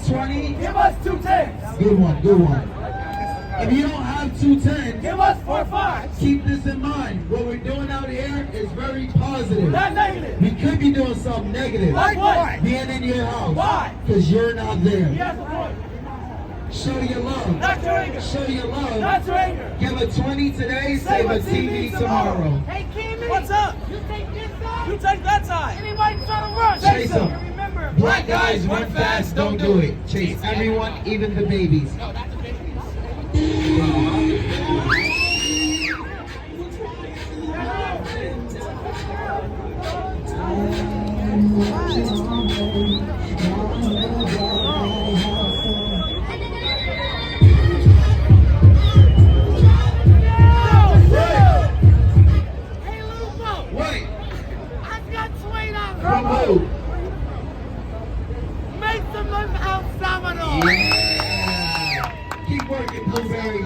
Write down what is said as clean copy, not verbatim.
20? Give us 2 10s. Good one, good one. If you don't have 2 10s, Give us 4 5s. keep this in mind. What we're doing out here is very positive. Not negative. We could be doing something negative. Like what? Being in your house. Why? Because you're not there. He has a point. Show your love. Not your anger. Show your love. Not your anger. Give a 20 today, save a TV tomorrow. Hey, Kimmy. What's up? You take this side? You take that side. Anybody trying to run? Chase them. Remember, Black guys run fast, don't do it. Chase everyone, even the babies. no, not the babies. Hey, Lupo. Wait, I've got $20. from who? Make some of El Salvador. Yeah. Keep working, Blueberry.